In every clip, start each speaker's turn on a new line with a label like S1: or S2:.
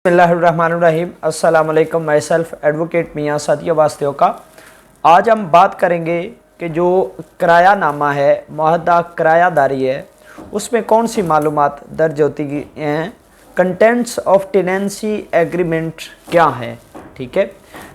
S1: बिस्मिल्लाहिर्रहमानिर्रहीम। अस्सलाम वालेकुम। माई सेल्फ एडवोकेट मियाँ सादिया वास्तेव का। आज हम बात करेंगे कि जो किराया नामा है, मुआहदा किरायादारी है, उसमें कौन सी मालूमात दर्ज होती हैं, कंटेंट्स ऑफ टेनेंसी एग्रीमेंट क्या है। ठीक है,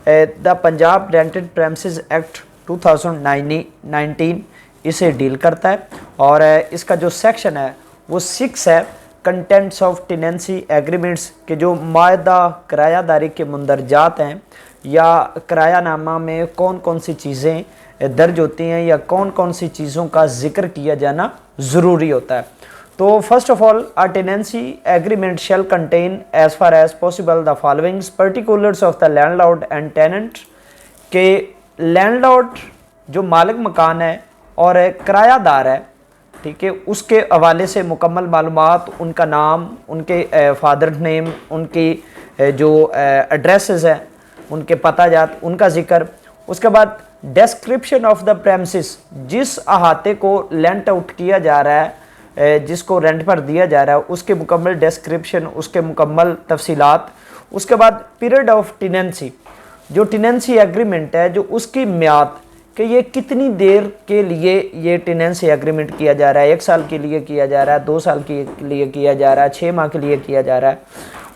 S1: the Punjab rented premises act 2019 इसे डील करता है और इसका जो सेक्शन है वो 6 है, कंटेंट्स ऑफ टेनेंसी एग्रीमेंट्स के जो मायदा किरायादारी के मंदरजात हैं या किरायानामा में कौन कौन सी चीज़ें दर्ज होती हैं या कौन कौन सी चीज़ों का जिक्र किया जाना ज़रूरी होता है। तो first of all, a tenancy agreement shall contain as far as possible the followings particulars of the landlord and tenant. के लैंडलॉर्ड जो मालिक मकान है और किरायादार है, ठीक है, उसके हवाले से मुकम्मल मालूमात, उनका नाम, उनके फादर नेम, उनकी जो एड्रेसेस हैं, उनके पता जात, उनका जिक्र। उसके बाद डिस्क्रिप्शन ऑफ द प्रेमिसेस, जिस अहाते को रेंट आउट किया जा रहा है, जिसको रेंट पर दिया जा रहा है, उसके मुकम्मल डिस्क्रिप्शन, उसके मुकम्मल तफसीलात। उसके बाद पीरियड ऑफ टेनेंसी, जो टेनेंसी एग्रीमेंट है, जो उसकी म्याद कि ये कितनी देर के लिए ये टेनेंसी एग्रीमेंट किया जा रहा है, 1 साल के लिए किया जा रहा है, 2 साल के लिए किया जा रहा है, 6 माह के लिए किया जा रहा है।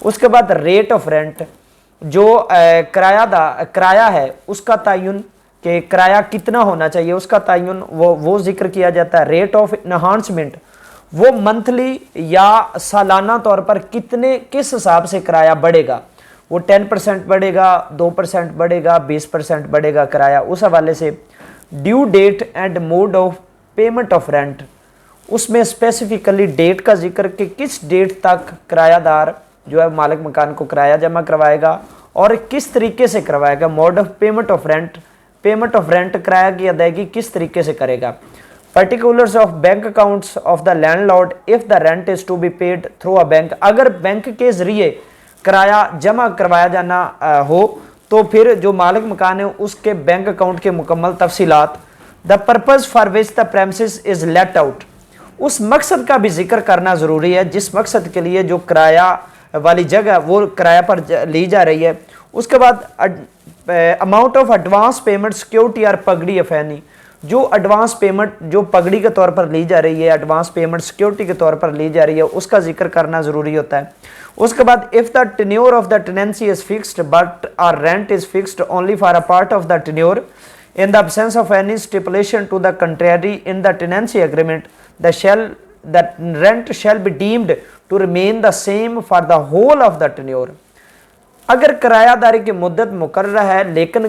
S1: उसके बाद रेट ऑफ रेंट, जो किराया है उसका तयन, कि किराया कितना होना चाहिए उसका तयन वो जिक्र किया जाता है। रेट ऑफ इन्हांसमेंट, वो मंथली या सालाना तौर पर किस हिसाब से किराया बढ़ेगा, वो 10% बढ़ेगा, 2% बढ़ेगा, 20% बढ़ेगा किराया, उस हवाले से। Due date and mode of payment of rent, उसमें स्पेसिफिकली डेट का जिक्र कि किस डेट तक किरायादार जो है मालिक मकान को किराया जमा करवाएगा और किस तरीके से करवाएगा। Mode of payment of rent, payment of rent किराया की अदायगी किस तरीके से करेगा। Particulars of bank accounts of the landlord if the rent is to be paid through a bank, अगर बैंक के जरिए किराया जमा करवाया जाना हो तो फिर जो मालिक मकान है उसके बैंक अकाउंट के मुकम्मल तफसीलात। The purpose for which the premises is let out, उस मकसद का भी जिक्र करना ज़रूरी है जिस मकसद के लिए जो किराया वाली जगह वो किराया पर ली जा रही है। उसके बाद amount of advance payment security और पगड़ी अफैनी, जो एडवांस पेमेंट जो पगड़ी के तौर पर ली जा रही है, एडवांस पेमेंट सिक्योरिटी के तौर पर ली जा रही है, उसका जिक्र करना ज़रूरी होता है। उसके बाद if the tenure of the tenancy is fixed but our rent is fixed only for a part of the tenure in the absence of any stipulation to the contrary in the tenancy agreement, the rent shall be deemed to remain the same for the whole of the tenure। अगर किरायादारी की मुद्दत मुकर्रर है लेकिन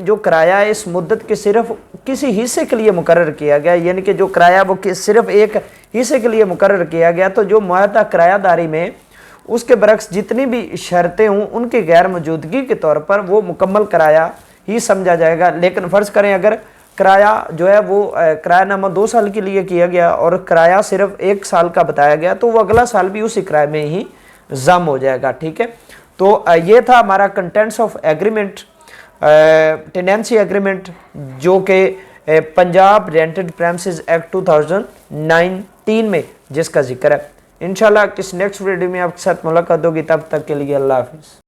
S1: जो किराया है इस मुद्दत के सिर्फ किसी हिस्से के लिए मुकर्रर किया गया, यानी कि जो किराया वो सिर्फ एक हिस्से के लिए मुकर्रर किया गया, तो जो मुआहदा किरायादारी में उसके बरक्स जितनी भी शर्तें हों उनकी गैर मौजूदगी के तौर पर वो मुकम्मल किराया ही समझा जाएगा। लेकिन फ़र्ज़ करें अगर किराया जो है वो किरायानामा 2 साल के लिए किया गया और किराया सिर्फ 1 साल का बताया गया, तो वो अगला साल भी उसी किराए में ही जम हो जाएगा। ठीक है, तो ये था हमारा contents of agreement, tenancy agreement, जो कि पंजाब रेंटेड प्रेमिसेस एक्ट 2019 में जिसका जिक्र है। इंशाल्लाह किस नेक्स्ट वीडियो में आपके साथ मुलाकात होगी, तब तक के लिए अल्लाह हाफिज़।